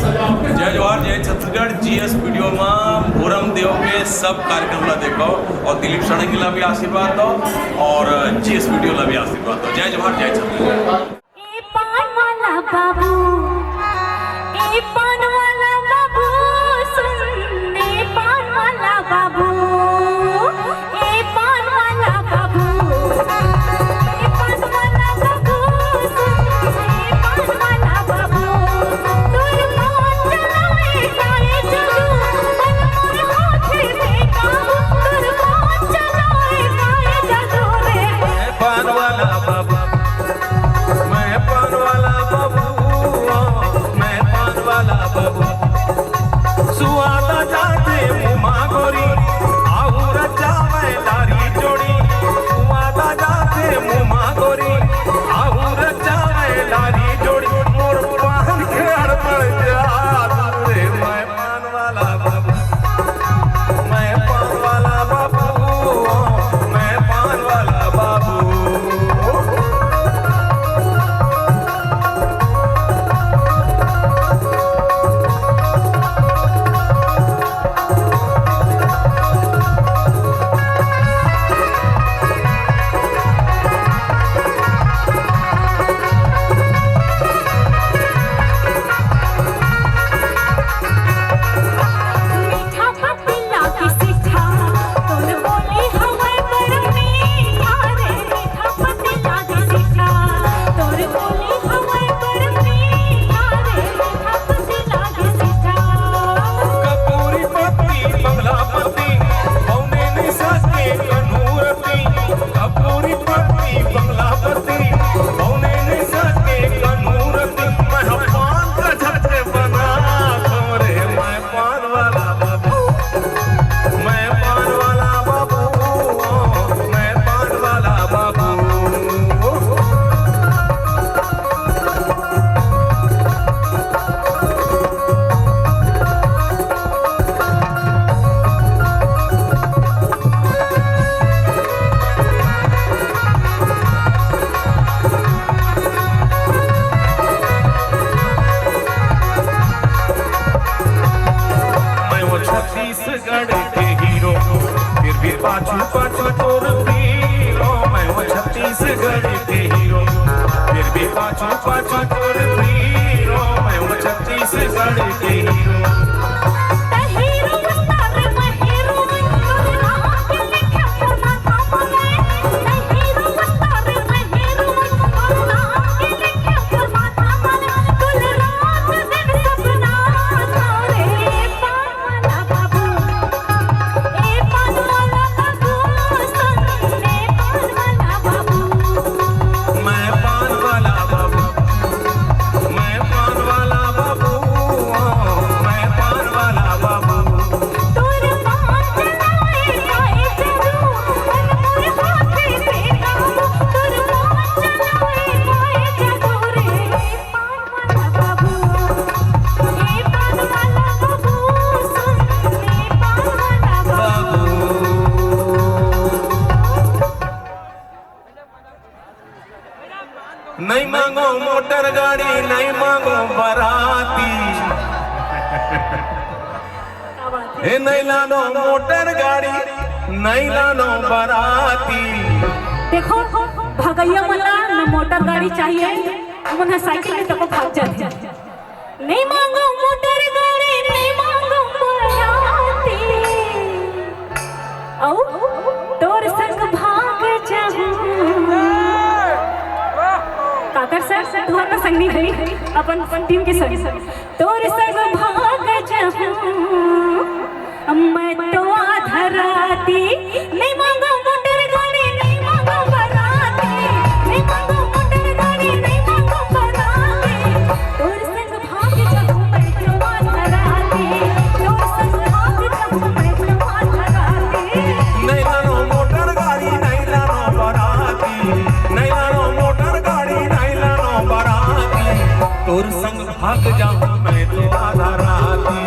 जय जवाहर जय Chhattisgarh GS video में भोरम देव के सब कार्यक्रम ला देखो और दिलीप सड़ंगी ला भी आशीर्वाद दो और जीएस वीडियो ला भी आशीर्वाद दो। जय जवाहर जय छत्तीसगढ़। छत्तीसगढ़ के हीरो फिर भी पाछू पाछू तोर हीरो। मैं वो छत्तीसगढ़ के हीरो फिर भी पाछू पाछू तोर हीरो। मैं वो छत्तीसगढ़ के हीरो। नहीं मांगो मोटर गाड़ी नहीं मांगो बराती। हे नहीं लानो मोटर गाड़ी नहीं लानो बराती। देखो भगैया मला न मोटर गाड़ी चाहिए मन साइकिल में तो भाग जाते। नहीं मांगो मोटर गाड़ी नहीं मांगो बराती। औ तोर संग भाग जाऊं काकर सर तुहर ना संग नहीं है अपन टीम के संग तोर संग भाग जाऊं मैं तो आधा राती। नहीं मांगो मोटर गाड़ी नहीं मांगो बराती। नहीं मांगो मोटर गाड़ी नहीं मांगो बराती। तोर संग भाग जाऊं मैं तो आधा राती। तोर संग भाग जाऊं मैं तो आधा राती। नहीं लानो मोटर गाड़ी नहीं लानो बराती। नहीं लानो मोटर गाड़ी नहीं लानो बराती। तोर संग भाग जाऊं मैं तो आधा राती।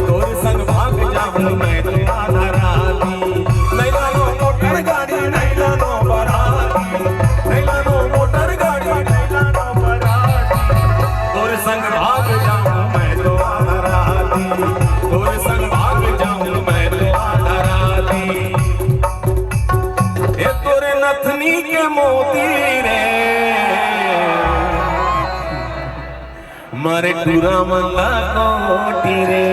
तोर संग भाग जाऊं मैं तो आधा राती। नहीं लानो मारे टूरा मल्ला कोटी रे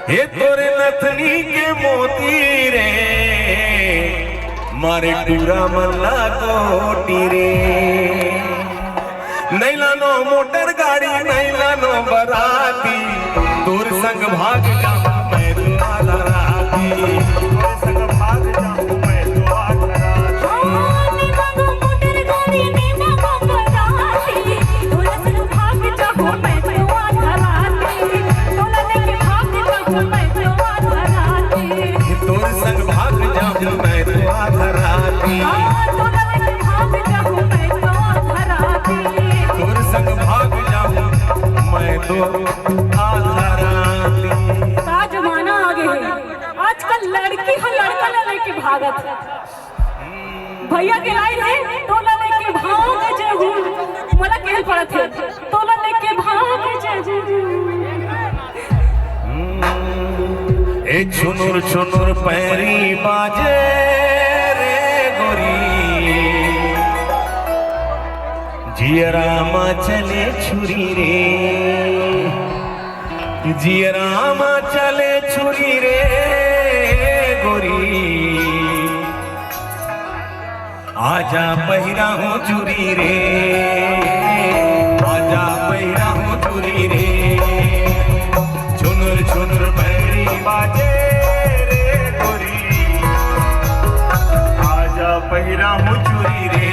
हे तोरे नथनी के मोती रे मारे टूरा मल्ला कोटी रे नहीं लानो मोटर गाड़ी नहीं लानो बराती तोर संग भाग जाऊं मैं तो आधा राती तोर संग भाग जाऊं मैं तो आधा राती तोर संग भाग जाऊं मैं तो आधा राती तोर संग भाग जाऊं मैं तो आधा राती। का जमाना आगे है आजकल लड़की है लड़का ना लेके भागत है भैया के लाइन है तोला लेके भाग जहू मला कहल पड़त है तोला लेके भाग जहू ए छुनुर छुनुर पैरी बाजे रे गोरी जियरामा चले छुरी रे जियरामा चले छुरी रे गोरी आजा पहिरा हूँ चुरी रे आजा पहिरा हूँ चुरी रे छुनुर छुनुर पैरी बाजे रे गोरी आजा पहिरा हूँ चुरी रे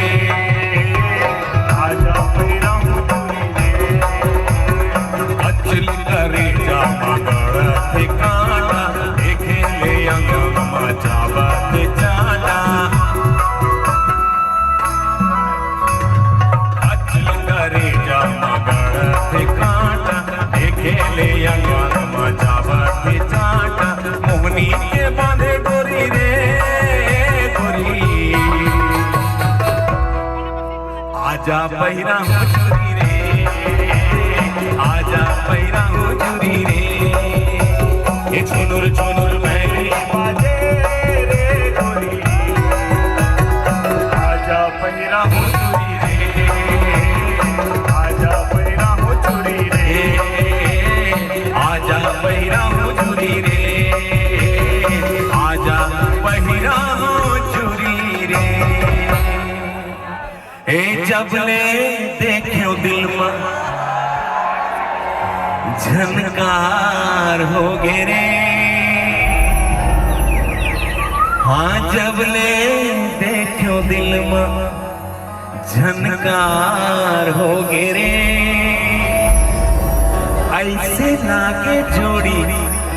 आजा पहिरा हूँ चुरी रे अचल करे जा मगड़ थे कांटा देखे ले अंग मचावा थे चाटा अचल करे जा मगड़ थे कांटा देखे ले अंग मचावा थे चाटा मोहनी के बांधे डोरी रे गोरी आजा पहिरा हूँ चुरी रे आजा पहिरा हूँ चुरी रे ये छुनुर छुनुर मैरी बाजे रे गोरी आजा पहिरा हूँ चुरी रे आजा पहिरा हूँ चुरी रे आजा पहिरा हूँ चुरी रे आजा पहिरा हूँ चुरी रे ए जबले देखो दिल में झनकार हो गे रे हाँ जबले देखो दिल में झनकार हो गे रे ऐसे लागे जोड़ी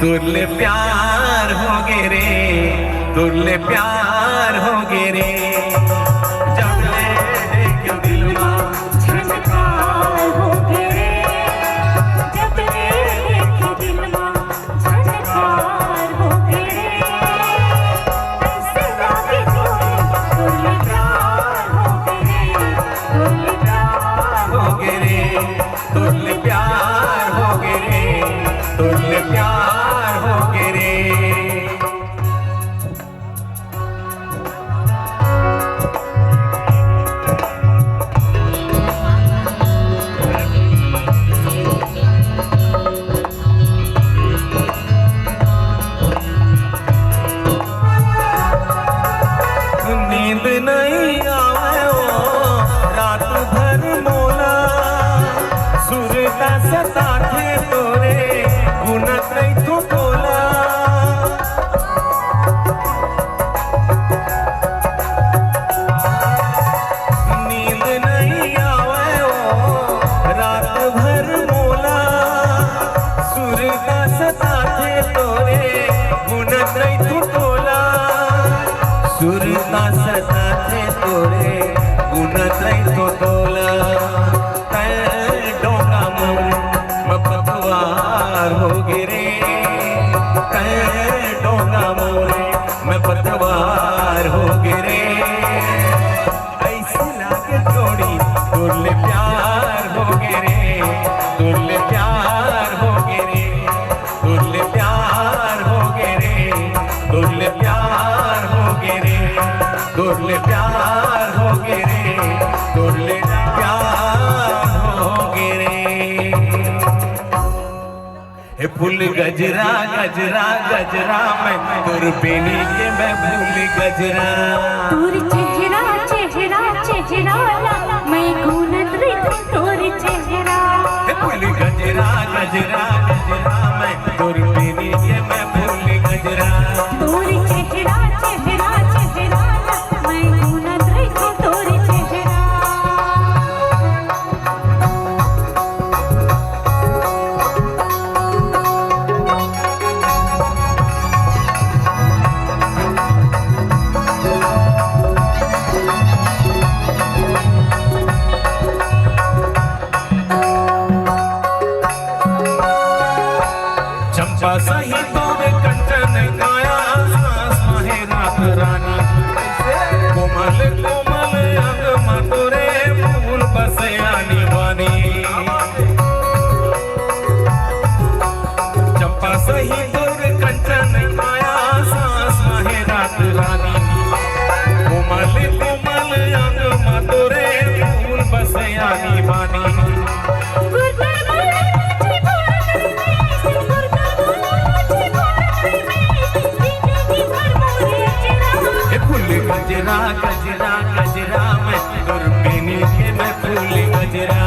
तुरले प्यार हो गे रे तुरले प्यार हो गे रे जबले देखो दिल में झनकार हो गे जब देखे दिल में झनकार हो गे ऐसे लागे तुरले प्यार हो गे तुरले प्यार हो गे रे तुरले प्यार हो गे रे नींद नहीं आवे रात भर मोला सुरता सताथे तोरे गुनत नहीं तू बोला नींद नहीं आवे रात भर मोला सुरता सताथे तोरे गुनत नहीं तू बोला सुरता सताथे तोरे गुनत नहीं तो तोला डोंगा मोर पतवार हो गे रे डोंगा मोरे मैं पतवार हो गे रे ऐसे लागे जोड़ी तुरले प्यार हो गे रे तुरले प्यार हो गे रे तुरले प्यार हो गे रे तुरले प्यार हो गे रे तुरले प्यार हो गे रे तुरले प्यार हो हे फूल गजरा गजरा गजरा मैं तोर बेनी के मैं फूल गजरा तोर चेहरा चेहरा चेहरा ला मैं गुनत रे तोर चेहरा हे फूल गजरा गजरा गजरा मैं तोर बेनी के मैं फूल गजरा तोर चेहरा चेहरा चेहरा ला मैं गुनत रे तोर चेहरा चंपा सही तोरे कंचन काया सास माहे रात रानी कोमल कोमल अंग मतोरे फूल बसे आनी बानी चंपा सही तोरे कंचन काया सास माहे रात रानी कोमल कोमल अंग मतोरे फूल बसे आनी बानी गजरा गजरा गजरा मैं तोर बेनी के मैं फूल गजरा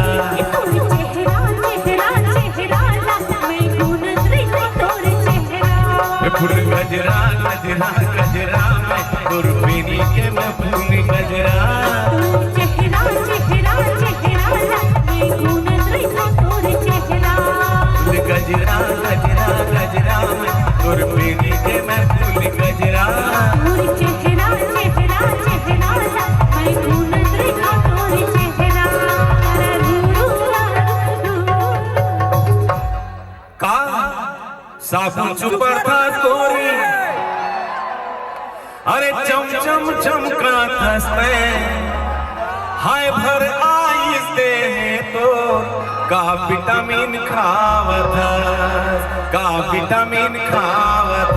चेहरा चेहरा चेहरा ला मैं गुनत रे तोर चेहरा फूल गजरा गजरा गजरा मैं तोर बेनी के मैं फूल गजरा चेहरा चेहरा चेहरा ला मैं गुनत रे तोर चेहरा फूल गजरा गजरा गजरा मैं तोर बेनी के मैं फूल गजरा चेहरा चेहरा चेहरा ला मैं गुनत रे तोर चेहरा का साबुन चुपर था तोरी अरे चम चम चमका हंसते हाय भर आइस दे तो का विटामिन खावत का विटामिन खावत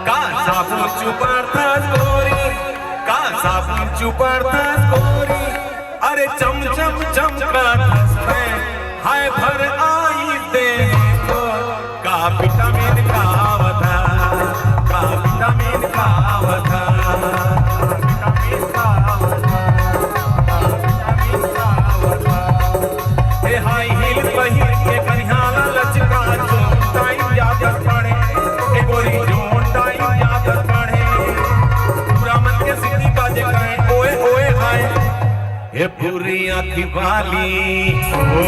का साबुन चुपर था तोरी का साबुन चुपर था तोरी अरे चम चम चमका हंसते हाय भर आइस दे तो का विटामिन खावत का विटामिन खावत विटामिन खावत विटामिन खावत हे हाई हिल पहिर के कन्हाला लचका जो टाइम ज्यादा पड़े हे गोरी जो टाइम ज्यादा पड़े पूरा मन के सिटी बाजे कहे ओए ओए हाय हे पूरी आँखी वाली ओ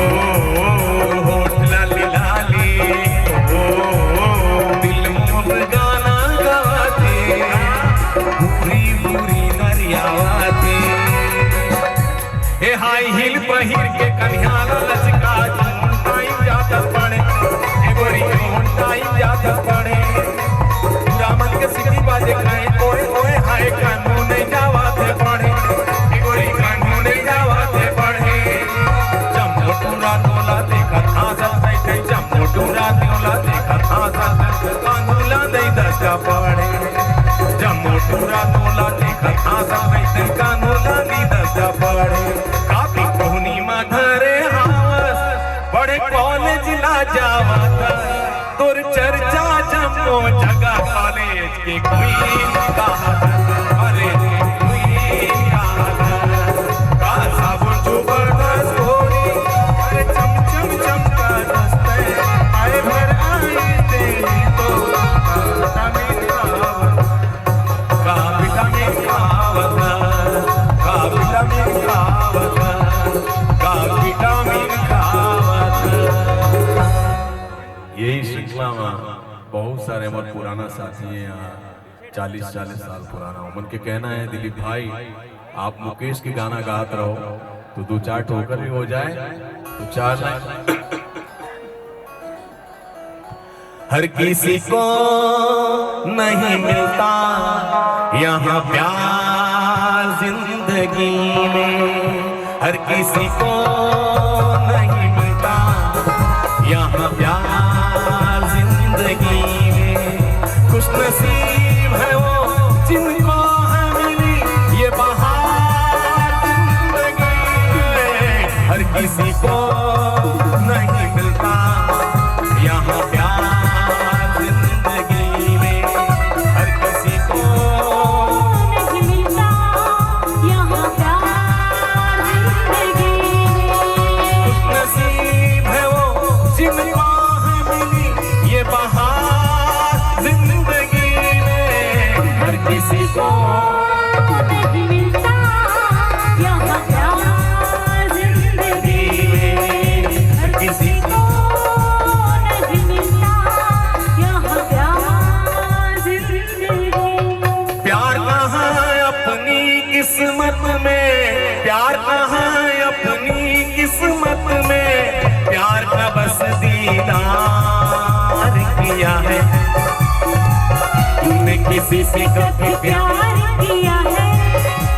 होठ लाली लाली दिल मुझ गाना गाते पूरी पूरी नरियावाते हे हाई हिल पहिर के कन्हाला लचका टाइम ज्यादा पड़े हे गोरी टाइम ज्यादा पड़े पूरा मन के सिटी बाजे कहे ओए ओए हाय कानून नहीं जावाते पड़े हे गोरी कानून नहीं जावाते पड़े जम्मोटूरा तोला देखा था सब नहीं जम्मोटूरा तोला देखा था सब कानूला नहीं दस्ता पड़े जम्मोटूरा तोला देखा था सब नहीं कानूला नहीं दस्ता पड़े काफी पूर्णिमा धरे हावस बड़े कॉलेज ला जावत तोर चर्चा जम्मो जगह कॉलेज के क्वीन कहा अरे क्वीन का साबुन जबरदस्त होरी अरे चम चम चमका दस्ते आए भर आए दे तो विटामिन खावत का विटामिन खावत का विटामिन खावत का विटामिन खावत यही श्रृंखला में बहुत सारे हमारे पुराना साथी हैं यहाँ 40-40 साल पुराना उमन के कहना है दिलीप भाई आप मुकेश के गाना गाते रहो तो 2-4 ठोकर भी हो जाए तो 4 हर किसी को नहीं मिलता यहाँ प्यार जिंदगी में हर किसी को नहीं मिलता यहाँ प्यार जिंदगी में खुश नसीब है वो जिनको है मिली ये बहार जिंदगी में हर किसी को नहीं किसी से कभी प्यार किया है,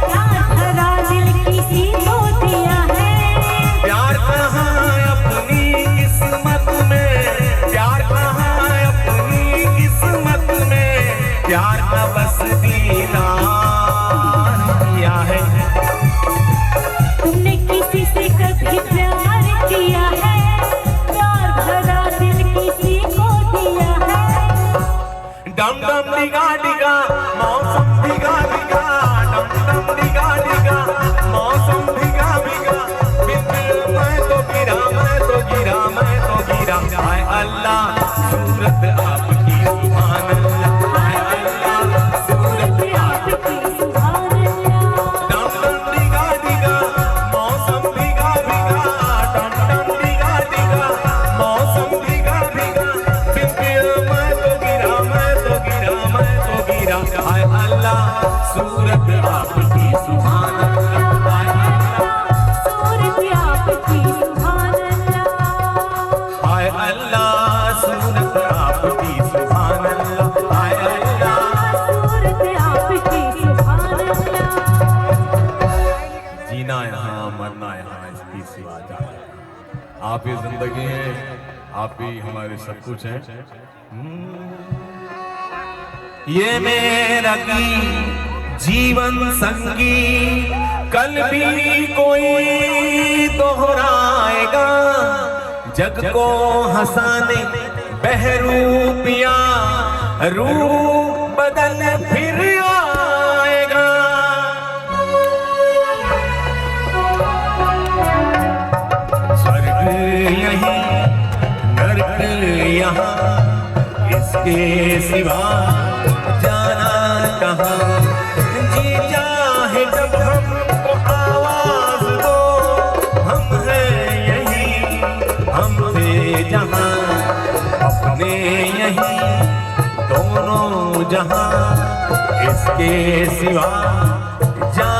प्यार भरा दिल किसी को दिया है। प्यार कहाँ अपनी किस्मत में, प्यार कहाँ अपनी किस्मत में, प्यार का बस दीदार किया है। तुमने किसी से कभी प्यार किया है, प्यार भरा दिल किसी को दिया है। डम डम डिगा डिगा मौसम भिगा भिगा, डम डम डिगा डिगा मौसम भिगा भिगा, बिल्कुल मैं तो गिरा, मैं तो गिरा, मैं तो गिरा। हाय अल्लाह सूरत आपकी सुभान अल्लाह, हाय अल्लाह सूरत आपकी सुभान अल्लाह। डम डम डिगा डिगा मौसम भिगा भिगा, डम डम डिगा डिगा मौसम भिगा भिगा, बिल्कुल मैं तो गिरा, मैं तो गिरा, मैं तो गिरा। हाय अल्लाह सूरत आपकी सुभान अल्लाह, हाय अल्लाह सूरत आपकी सुभान अल्लाह। हाय अल्लाह सूरत आपकी सुभान अल्लाह, हाय अल्लाह। सूरत आपकी सुभान अल्लाह। जीना यहाँ मरना यहाँ इसकी सिवा जाना। आप ही जिंदगी है, आप ही हमारे सब कुछ हैं। ये मेरा जीवन संगी कल भी कोई दोहराएगा, जग को हंसाने बहरूपिया रूप बदल फिर आएगा। स्वर्ग यहीं नरक यहाँ, इसके सिवा जाना कहाँ। जी चाहे जब हमको आवाज दो, हम हैं यहीं, हमसे जहाँ अपने यहीं दोनों जहाँ, इसके सिवा जाना